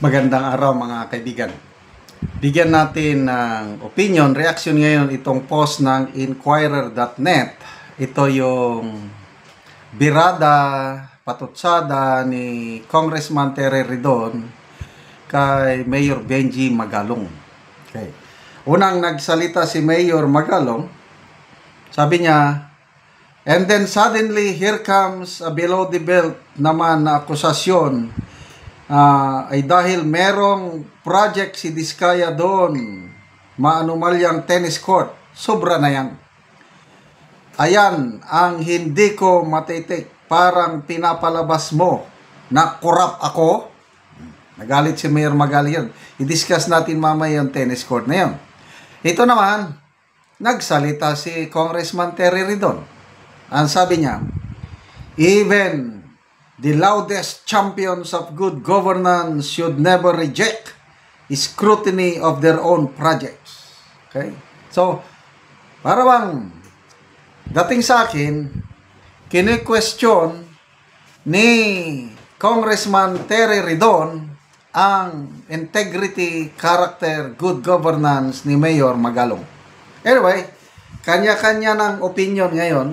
Magandang araw mga kaibigan. Bigyan natin ng opinion, reaction ngayon itong post ng Inquirer.net. Ito yung birada, patutsada ni Congressman Terry Ridon kay Mayor Benji Magalong. Okay. Unang nagsalita si Mayor Magalong, sabi niya, and then suddenly here comes a below the belt naman na akusasyon ay dahil merong project si Diskaya doon, maanumalyang tennis court, sobra na yan. Ayan ang hindi ko matitik, parang pinapalabas mo na korap ako. Nagalit si Mayor Magalong yun. I-discuss natin mamaya yung tennis court na yun. Ito naman, nagsalita si Congressman Terry Ridon. Ang sabi niya, even the loudest champions of good governance should never reject scrutiny of their own projects. Okay? So, para bang dating sa akin, kini-question ni Congressman Terry Ridon ang integrity, character, good governance ni Mayor Magalong. Anyway, kanya-kanya ng opinion ngayon,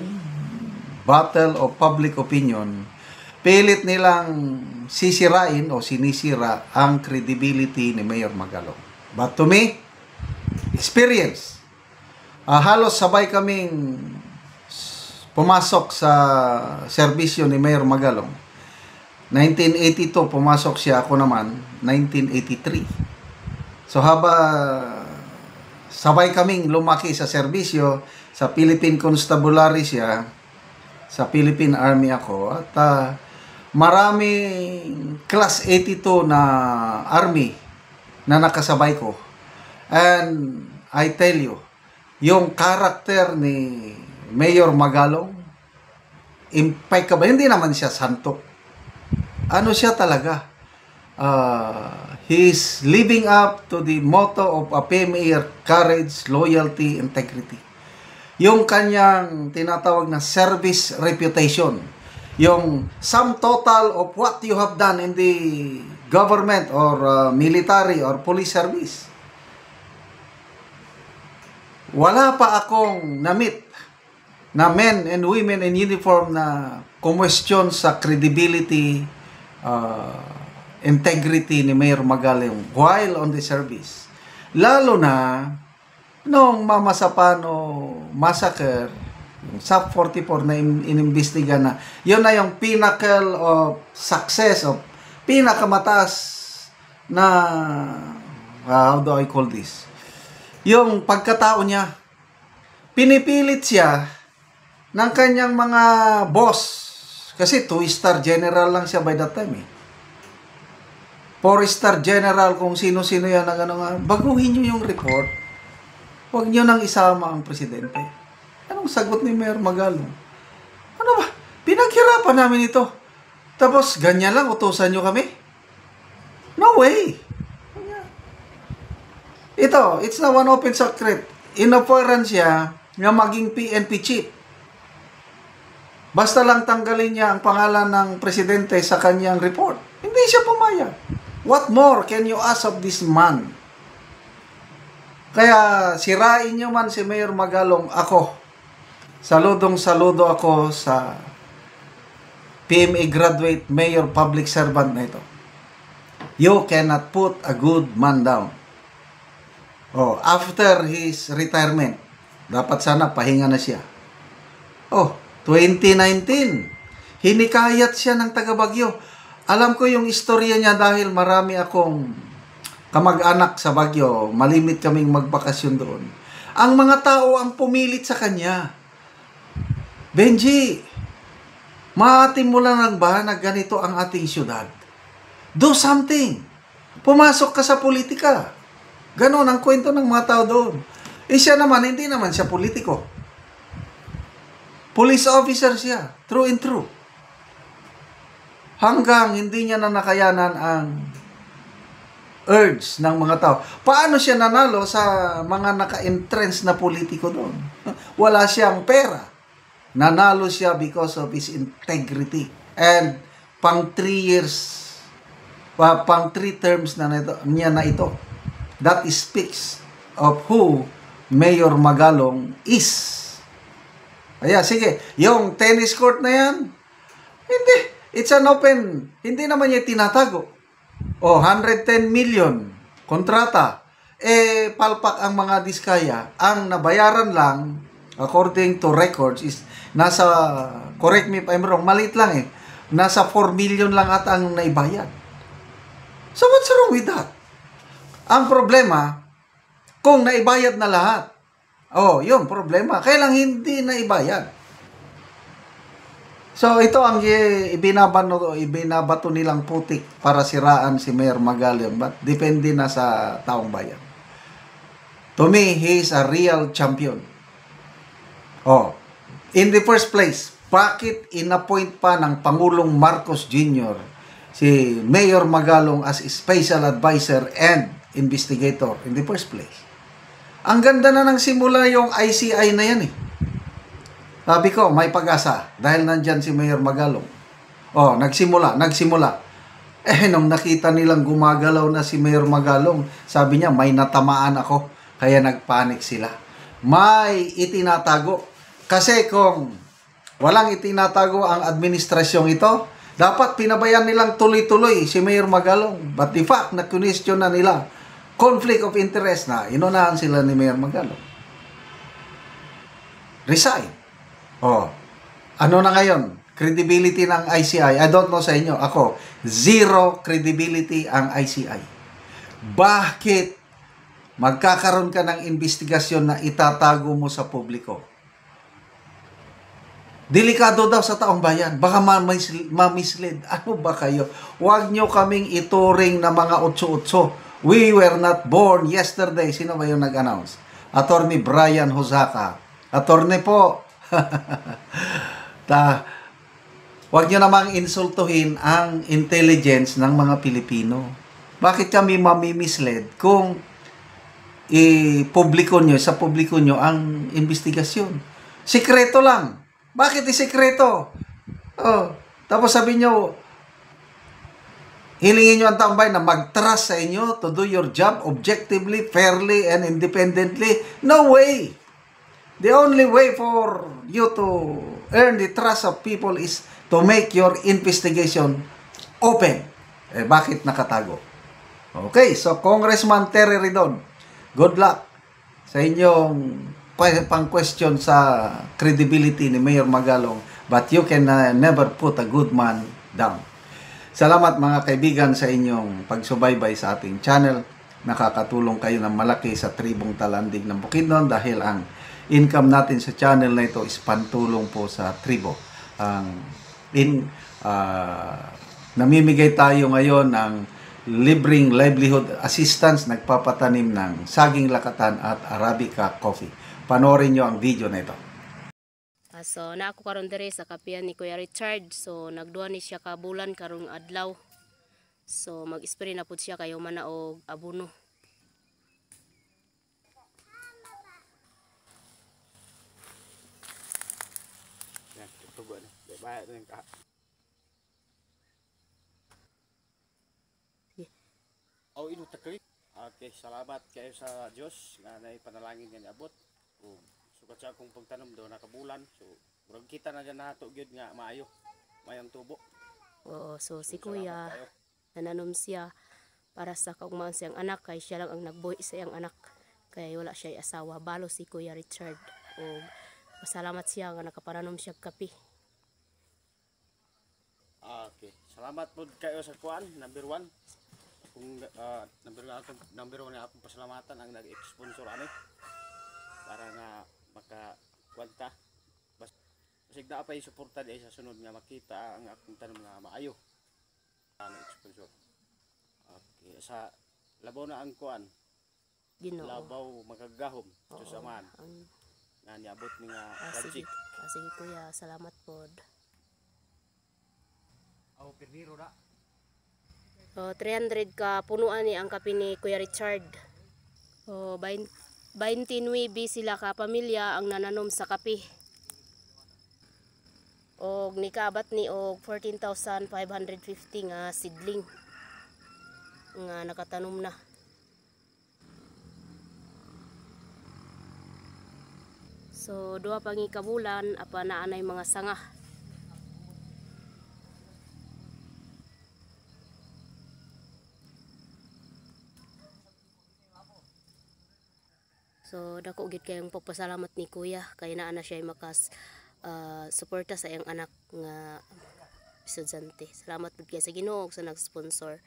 battle of public opinion, pilit nilang sisirain o sinisira ang credibility ni Mayor Magalong. But to me, experience. Halos sabay kaming pumasok sa serbisyo ni Mayor Magalong. 1982 pumasok siya, ako naman 1983. So sabay kaming lumaki sa serbisyo, sa Philippine Constabulary siya, sa Philippine Army ako, at maraming class 82 na army na nakasabay ko. And I tell you, yung character ni Mayor Magalong, impeccable. Hindi naman siya santo. Ano siya talaga? He's living up to the motto of a premier: courage, loyalty, integrity. Yung kanyang tinatawag na service reputation, yung sum total of what you have done in the government or military or police service. Wala pa akong na-meet na men and women in uniform na kumwestiyon sa credibility, integrity ni Mayor Magalong while on the service. Lalo na noong Mama Sapano massacre, SUP 44 na inimbestiga na, yun na yung pinnacle of success, of pinakamataas na, how do I call this? Yung pagkatao niya, pinipilit siya ng kanyang mga boss, kasi 2-star general lang siya by that time 4-star general, kung sino-sino yan, baguhin nyo yung report, huwag nyo nang isama ang presidente. Anong sagot ni Mayor Magalong? Ano ba? Pinaghirapan namin ito. Tapos, ganyan lang, utusan nyo kami? No way! Ito, it's not one open secret. Inoperan siya na maging PNP chief. Basta lang tanggalin niya ang pangalan ng presidente sa kanyang report. Hindi siya pumayag. What more can you ask of this man? Kaya sirain nyo man si Mayor Magalong, ako, saludong-saludo ako sa PMA graduate mayor public servant na ito. You cannot put a good man down. After his retirement, dapat sana pahinga na siya. 2019, hinikayat siya ng taga Baguio. Alam ko yung istorya niya dahil marami akong kamag-anak sa Baguio, malimit kaming magbakasyon doon. Ang mga tao ang pumilit sa kanya. Benji, maatim mo lang ng ba na ganito ang ating syudad? Do something. Pumasok ka sa politika. Ganon ang kwento ng mga tao doon. Siya naman, hindi naman siya politiko. Police officer siya, true and true. Hanggang hindi niya na nakayanan ang urge ng mga tao. Paano siya nanalo sa mga naka-entrance na politiko doon? Wala siyang pera. Nanalo siya because of his integrity. And pang 3 years pang 3 terms na niya na ito. That speaks of who Mayor Magalong is. Kaya sige, yung tennis court na yan, hindi. It's an open, hindi naman niya tinatago. 110 million kontrata. Palpak ang mga diskaya. Ang nabayaran lang, according to records, is nasa, correct me if I'm wrong, maliit lang nasa 4 million lang at ang naibayad. So what's wrong with that? Ang problema, kung naibayad na lahat, yun, problema. Kailang hindi naibayad. So, ito ang ibinabato nilang putik para siraan si Mayor Magalong. But, depende na sa taong bayan. To me, he is a real champion. In the first place, bakit inappoint pa ng Pangulong Marcos Jr. si Mayor Magalong as special advisor and investigator in the first place? Ang ganda na ng simula yung ICI na yan Sabi ko, may pag-asa dahil nandyan si Mayor Magalong. Nagsimula. Nung nakita nilang gumagalaw na si Mayor Magalong, sabi niya, may natamaan ako, kaya nagpanik sila. May itinatago. Kasi kung walang itinatago ang administrasyong ito, dapat pinabayan nilang tuloy-tuloy si Mayor Magalong. But the fact na question na nila, conflict of interest na, inunahan sila ni Mayor Magalong. Resign. Ano na ngayon? Credibility ng ICI. I don't know sa inyo. Ako, zero credibility ang ICI. Bakit magkakaroon ka ng investigasyon na itatago mo sa publiko? Delikado daw sa taong bayan. Baka ma-mislead. Ano ba kayo? Huwag nyo kaming ituring na mga utso-utso. We were not born yesterday. Sino ba yung nag-announce? Attorney Brian Hosaka. Attorney po. Huwag nyo namang insultuhin ang intelligence ng mga Pilipino. Bakit kami mamimislead kung sa publiko nyo ang investigasyon? Sikreto lang. Bakit isikreto? Tapos sabi nyo, hilingin nyo ang taong bayan na mag-trust sa inyo to do your job objectively, fairly, and independently. No way! The only way for you to earn the trust of people is to make your investigation open. Bakit nakatago? Okay, so Congressman Terry Ridon, good luck sa inyong pang-question sa credibility ni Mayor Magalong, but you can never put a good man down. Salamat mga kaibigan sa inyong pagsubaybay sa ating channel. Nakakatulong kayo ng malaki sa tribong Talandig ng Bukidnon dahil ang income natin sa channel na ito is pantulong po sa tribo. Namimigay tayo ngayon ng libreng livelihood assistance, nagpapatanim ng saging lakatan at Arabica coffee. Panoorin nyo ang video na ito. So na ako karon dere sa kapihan ni Kuya Richard. So nagduha ni siya ka bulan karong adlaw. So mag-spray na pud siya kayo mana og abono. Ino takrit. Okay, salamat kayo sa Dios nga nay panalangin nga niabot. Sukat sa akong pagtanom do nakabulan. So murag kita na dyan nato gyud nga maayo. Mayang tubo. So si Kuya nananom siya para sa kaugmaon siyang anak kay siya lang ang nagbuhi sa iyang anak. Kaya wala siya asawa. Balo si Kuya Richard. Pasalamat siya nga nakaparanom siya kape. Okay, salamat po kayo sa kuan, number 1. Kung number 1 na akong pasalamatan ang nag-sponsor ani para nga makakwanta. Basig na pa i-suporta di sa sunod nga makita ang akong tanom nga maayo. Sponsor. Okay, sa labaw na ang kuan. Ginoo. Labaw magagahom sa saman. Nga niabot ni nga project. Sige Kuya, salamat pod. Pirniro na. 300 ka punuan ni ang kape ni Kuya Richard. 29 sila ka pamilya ang nananom sa kape. Og nikabat ni og 14,550 nga seedling. nga nakatanom na. So duha pa nga kabulan apa naa nay mga sanga. So dako gid kayong pagpasalamat ni Kuya kay naa na siya makas suporta sa iyang anak nga estudyante. Salamat pud kay sa Ginoo sa nag-sponsor.